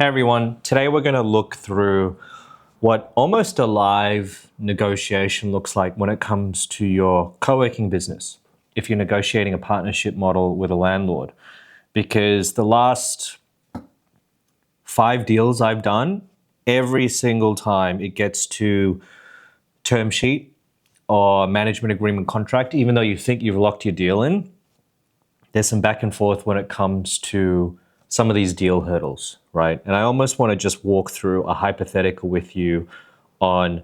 Hey everyone, today we're going to look through what almost a live negotiation looks like when it comes to your co-working business, if you're negotiating a partnership model with a landlord. Because the last 5 deals I've done, every single time it gets to term sheet or management agreement contract, even though you think you've locked your deal in, there's some back and forth when it comes to some of these deal hurdles, right? And I almost want to just walk through a hypothetical with you on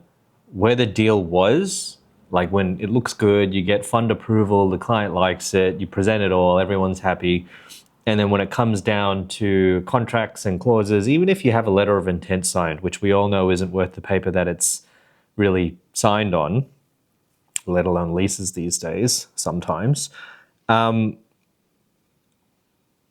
where the deal was, like when it looks good, you get fund approval, the client likes it, you present it all, everyone's happy. And then when it comes down to contracts and clauses, even if you have a letter of intent signed, which we all know isn't worth the paper that it's really signed on, let alone leases these days sometimes,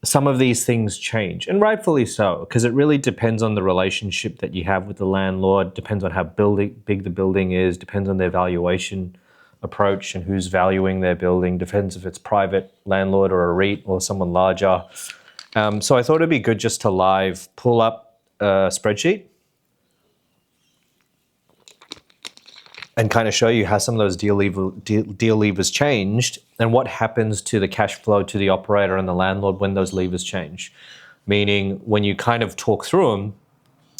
some of these things change, and rightfully so, because it really depends on the relationship that you have with the landlord, depends on how big the building is, depends on their valuation approach and who's valuing their building, depends if it's private landlord or a REIT or someone larger. So I thought it'd be good just to live pull up a spreadsheet and kind of show you how some of those deal levers changed and what happens to the cash flow to the operator and the landlord when those levers change. Meaning when you kind of talk through them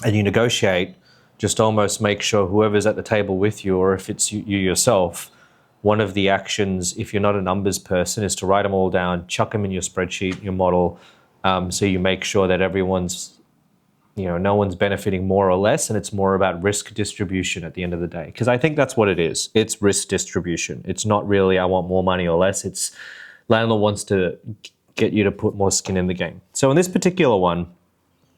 and you negotiate, just almost make sure whoever's at the table with you, or if it's you yourself, one of the actions, if you're not a numbers person, is to write them all down, chuck them in your spreadsheet, your model, so you make sure that everyone's, no one's benefiting more or less, and it's more about risk distribution at the end of the day. Because I think that's what it is. It's risk distribution. It's not really I want more money or less. It's landlord wants to get you to put more skin in the game. So in this particular one,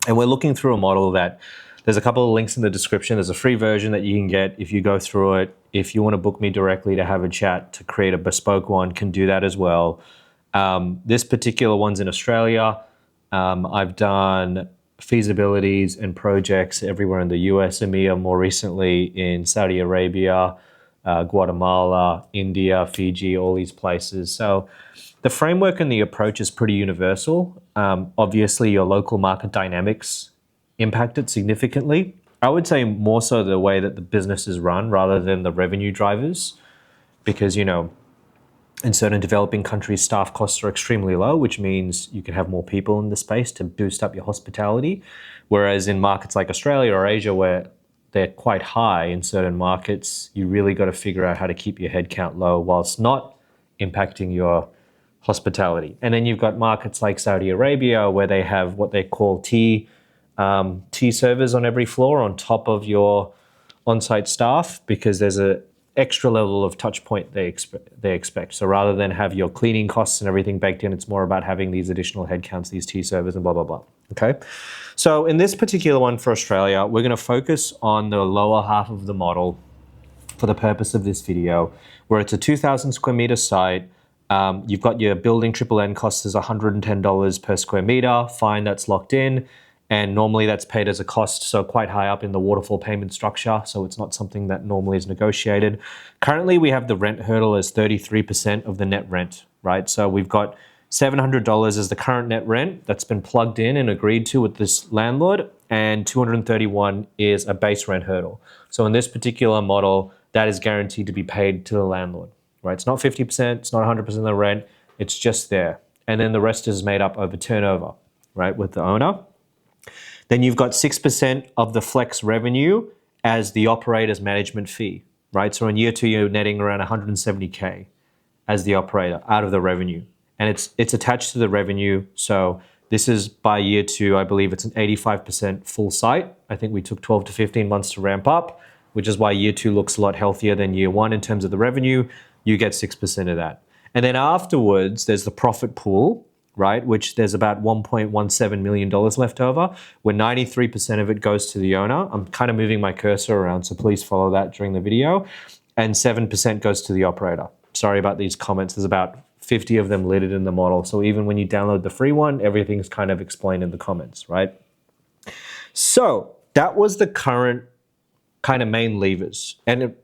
and we're looking through a model that there's a couple of links in the description. There's a free version that you can get if you go through it. If you want to book me directly to have a chat to create a bespoke one, can do that as well. This particular one's in Australia. I've done feasibilities and projects everywhere in the US, EMEA, more recently in Saudi Arabia, Guatemala, India, Fiji, all these places. So the framework and the approach is pretty universal. Obviously, your local market dynamics impact it significantly. I would say more so the way that the business is run rather than the revenue drivers, because, in certain developing countries, staff costs are extremely low, which means you can have more people in the space to boost up your hospitality. Whereas in markets like Australia or Asia, where they're quite high in certain markets, you really got to figure out how to keep your headcount low whilst not impacting your hospitality. And then you've got markets like Saudi Arabia, where they have what they call tea servers on every floor on top of your on-site staff, because there's a extra level of touch point they expect. So rather than have your cleaning costs and everything baked in, it's more about having these additional headcounts, these tea servers and blah, blah, blah. Okay. So in this particular one for Australia, we're going to focus on the lower half of the model for the purpose of this video, where it's a 2,000 square meter site. You've got your building triple N costs is $110 per square meter. Fine, that's locked in. And normally that's paid as a cost, so quite high up in the waterfall payment structure, so it's not something that normally is negotiated. Currently, we have the rent hurdle as 33% of the net rent, right? So we've got $700 as the current net rent that's been plugged in and agreed to with this landlord, and $231 is a base rent hurdle. So in this particular model, that is guaranteed to be paid to the landlord, right? It's not 50%, it's not 100% of the rent, it's just there. And then the rest is made up over turnover, right, with the owner. Then you've got 6% of the flex revenue as the operator's management fee, right? So in year 2, you're netting around 170K as the operator out of the revenue. And it's attached to the revenue. So this is by year 2, I believe it's an 85% full site. I think we took 12 to 15 months to ramp up, which is why year 2 looks a lot healthier than year 1 in terms of the revenue. You get 6% of that. And then afterwards, there's the profit pool, right, which there's about $1.17 million left over, where 93% of it goes to the owner. I'm kind of moving my cursor around, so please follow that during the video. And 7% goes to the operator. Sorry about these comments. There's about 50 of them listed in the model. So even when you download the free one, everything's kind of explained in the comments, right? So that was the current kind of main levers. And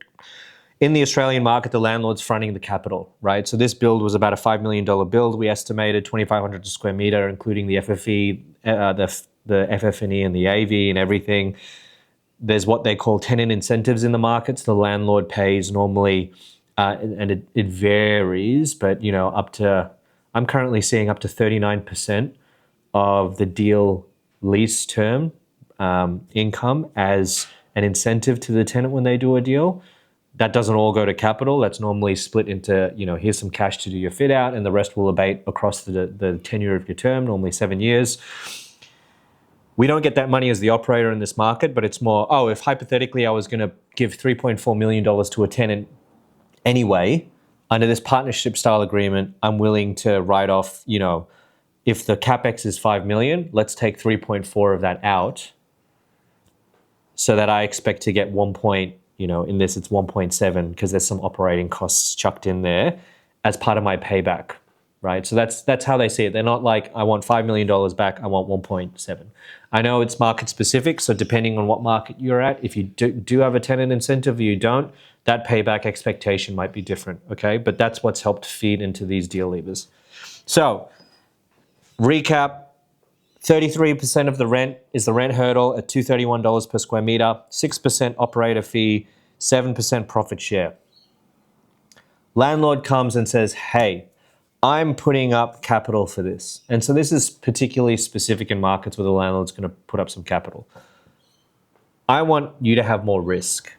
in the Australian market, the landlord's fronting the capital, right? So this build was about a $5 million build. We estimated 2,500 a square meter, including the FFE, the the FF&E and the AV and everything. There's what they call tenant incentives in the markets. The landlord pays normally, and it varies, but up to, I'm currently seeing up to 39% of the deal lease term income as an incentive to the tenant when they do a deal. That doesn't all go to capital. That's normally split into, here's some cash to do your fit out, and the rest will abate across the tenure of your term, normally 7 years. We don't get that money as the operator in this market, but it's more, if hypothetically I was going to give $3.4 million to a tenant anyway, under this partnership style agreement, I'm willing to write off, if the CapEx is 5 million, let's take 3.4 of that out so that I expect to get in this it's 1.7 because there's some operating costs chucked in there as part of my payback, right? So that's how they see it. They're not like, I want $5 million back, I want 1.7. I know it's market specific, so depending on what market you're at, if you do have a tenant incentive or you don't, that payback expectation might be different, okay? But that's what's helped feed into these deal levers. So, recap, 33% of the rent is the rent hurdle at $231 per square meter, 6% operator fee, 7% profit share. Landlord comes and says, hey, I'm putting up capital for this. And so this is particularly specific in markets where the landlord's going to put up some capital. I want you to have more risk,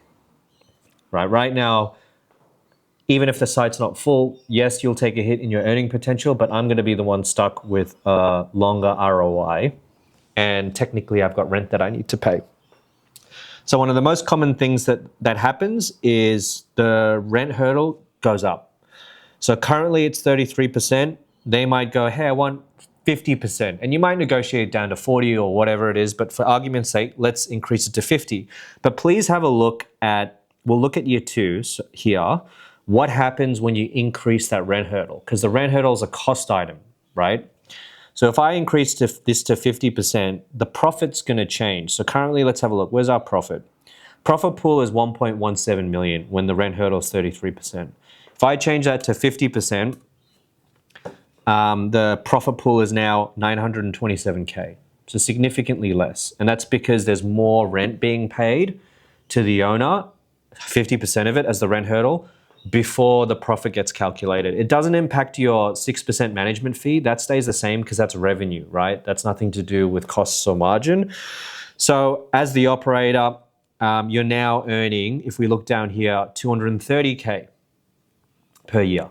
right? Right now, even if the site's not full, yes, you'll take a hit in your earning potential, but I'm going to be the one stuck with a longer ROI. And technically, I've got rent that I need to pay. So one of the most common things that happens is the rent hurdle goes up. So currently it's 33%. They might go, hey, I want 50%. And you might negotiate down to 40 or whatever it is. But for argument's sake, let's increase it to 50. But please have a look at, we'll look at year 2 here. What happens when you increase that rent hurdle? Because the rent hurdle is a cost item, right? So if I increase this to 50%, the profit's going to change. So currently, let's have a look. Where's our profit? Profit pool is 1.17 million when the rent hurdle is 33%. If I change that to 50%, the profit pool is now 927K. So significantly less. And that's because there's more rent being paid to the owner, 50% of it as the rent hurdle, before the profit gets calculated. It doesn't impact your 6% management fee. That stays the same because that's revenue, right? That's nothing to do with costs or margin. So as the operator, you're now earning, if we look down here, 230K per year,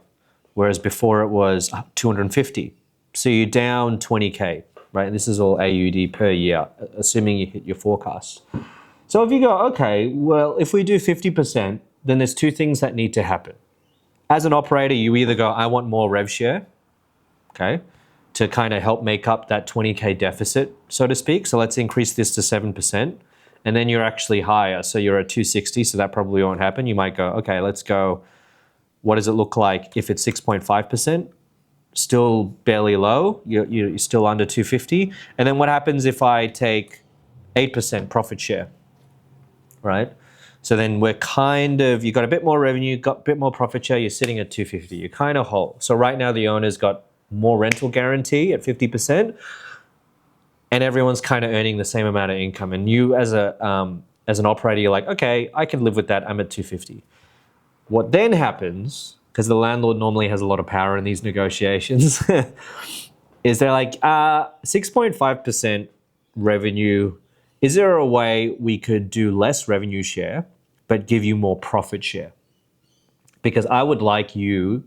whereas before it was 250. So you're down 20K, right? This is all AUD per year, assuming you hit your forecast. So if you go, okay, well, if we do 50%, then there's two things that need to happen. As an operator, you either go, I want more rev share, okay, to kind of help make up that 20K deficit, so to speak. So let's increase this to 7%. And then you're actually higher. So you're at 260, so that probably won't happen. You might go, okay, let's go, what does it look like if it's 6.5%? Still barely low, you're still under 250. And then what happens if I take 8% profit share, right? So then we're you got a bit more revenue, got a bit more profit share, you're sitting at 250. You're kind of whole. So right now the owner's got more rental guarantee at 50%, and everyone's kind of earning the same amount of income. And you as an operator, you're like, okay, I can live with that, I'm at 250. What then happens, because the landlord normally has a lot of power in these negotiations, is they're like, 6.5% revenue, is there a way we could do less revenue share, but give you more profit share? Because I would like you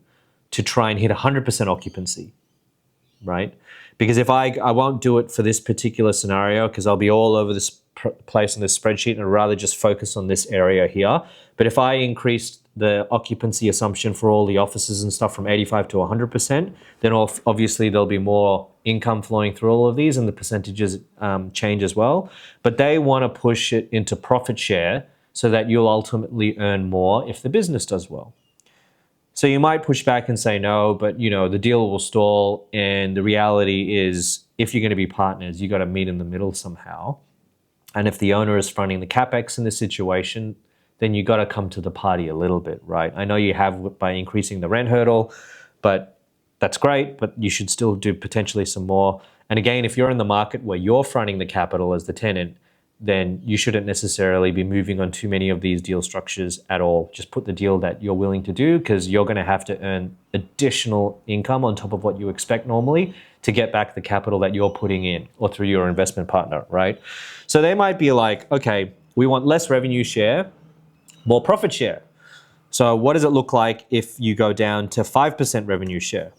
to try and hit 100% occupancy, right? Because if I won't do it for this particular scenario, because I'll be all over this place in this spreadsheet, and I'd rather just focus on this area here. But if I increased the occupancy assumption for all the offices and stuff from 85 to 100%, then obviously there'll be more income flowing through all of these, and the percentages change as well. But they want to push it into profit share so that you'll ultimately earn more if the business does well. So you might push back and say no, but the deal will stall. And the reality is, if you're going to be partners, you got to meet in the middle somehow. And if the owner is fronting the capex in this situation, then you got to come to the party a little bit, right? I know you have by increasing the rent hurdle, but that's great, but you should still do potentially some more. And again, if you're in the market where you're fronting the capital as the tenant, then you shouldn't necessarily be moving on too many of these deal structures at all. Just put the deal that you're willing to do, because you're going to have to earn additional income on top of what you expect normally to get back the capital that you're putting in, or through your investment partner, right? So they might be like, okay, we want less revenue share, more profit share. So what does it look like if you go down to 5% revenue share?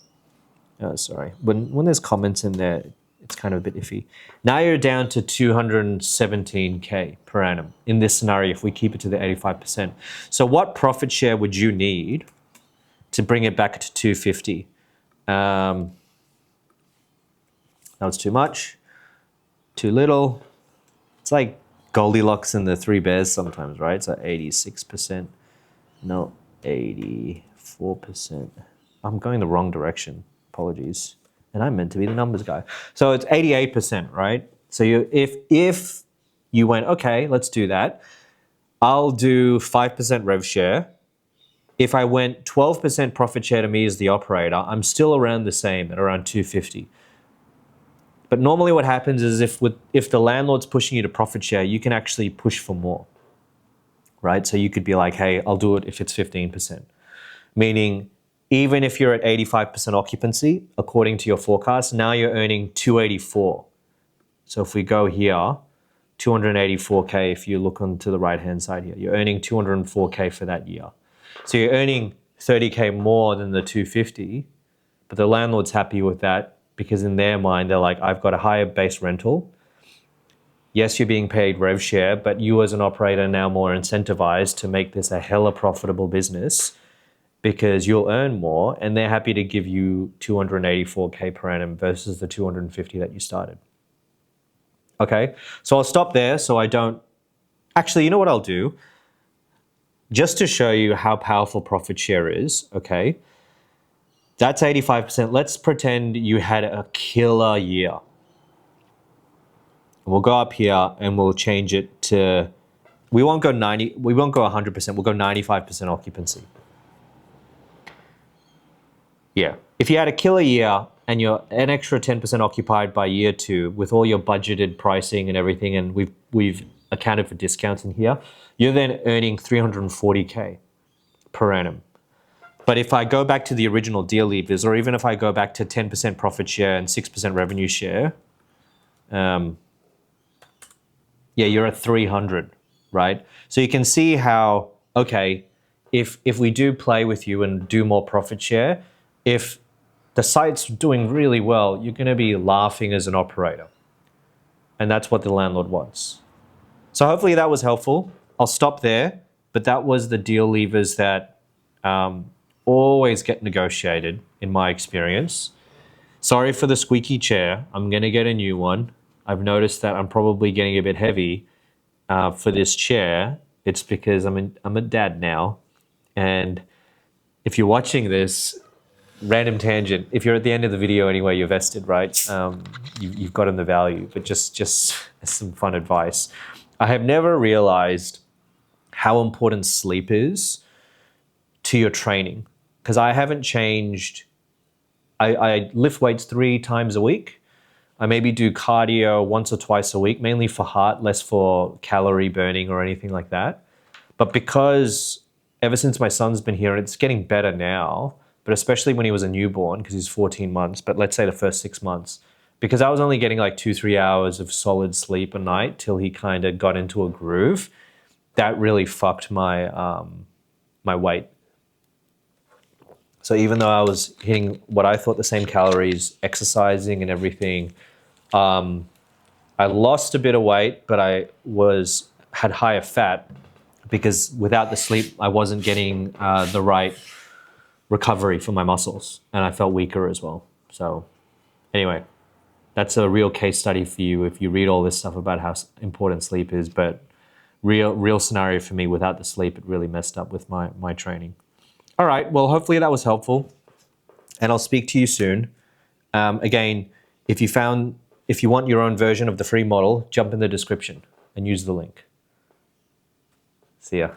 Sorry, when there's comments in there, it's kind of a bit iffy. Now you're down to 217K per annum in this scenario if we keep it to the 85%. So what profit share would you need to bring it back to 250? That was too much, too little. It's like Goldilocks and the Three Bears sometimes, right? So 86%, no, 84%. I'm going the wrong direction. Apologies. And I'm meant to be the numbers guy. So it's 88%, right? So if you went, okay, let's do that. I'll do 5% rev share. If I went 12% profit share to me as the operator, I'm still around the same at around 250. But normally what happens is if the landlord's pushing you to profit share, you can actually push for more, right? So you could be like, hey, I'll do it if it's 15%. Meaning, even if you're at 85% occupancy, according to your forecast, now you're earning 284. So if we go here, 284K, if you look onto the right-hand side here, you're earning 204K for that year. So you're earning 30K more than the 250, but the landlord's happy with that because in their mind, they're like, I've got a higher base rental. Yes, you're being paid rev share, but you as an operator are now more incentivized to make this a hella profitable business because you'll earn more, and they're happy to give you 284K per annum versus the 250 that you started. Okay, so I'll stop there so I don't... Actually, you know what I'll do? Just to show you how powerful profit share is, okay? That's 85%. Let's pretend you had a killer year. We'll go up here and we'll change it to... We won't go 100%, we'll go 95% occupancy. Yeah. If you had a killer year and you're an extra 10% occupied by year 2 with all your budgeted pricing and everything, and we've accounted for discounts in here, you're then earning 340K per annum. But if I go back to the original deal levers, or even if I go back to 10% profit share and 6% revenue share, yeah, you're at 300, right? So you can see how, okay, if we do play with you and do more profit share, if the site's doing really well, you're going to be laughing as an operator. And that's what the landlord wants. So hopefully that was helpful. I'll stop there, but that was the deal levers that always get negotiated in my experience. Sorry for the squeaky chair. I'm going to get a new one. I've noticed that I'm probably getting a bit heavy for this chair. It's because I'm a dad now. And if you're watching this, random tangent, if you're at the end of the video anyway, you're vested, right? You've gotten the value, but just some fun advice. I have never realized how important sleep is to your training, because I haven't changed. I lift weights 3 times a week. I maybe do cardio once or twice a week, mainly for heart, less for calorie burning or anything like that. But because ever since my son's been here, and it's getting better now, but especially when he was a newborn, because he's 14 months, but let's say the first 6 months, because I was only getting like 2-3 hours of solid sleep a night till he kind of got into a groove, that really fucked my, my weight. So even though I was hitting what I thought the same calories, exercising and everything, I lost a bit of weight, but I had higher fat because without the sleep, I wasn't getting the right recovery for my muscles, and I felt weaker as well. So anyway, that's a real case study for you if you read all this stuff about how important sleep is, but real scenario for me, without the sleep, it really messed up with my training. All right, well, hopefully that was helpful, and I'll speak to you soon. Again, if you want your own version of the free model, jump in the description and use the link. See ya.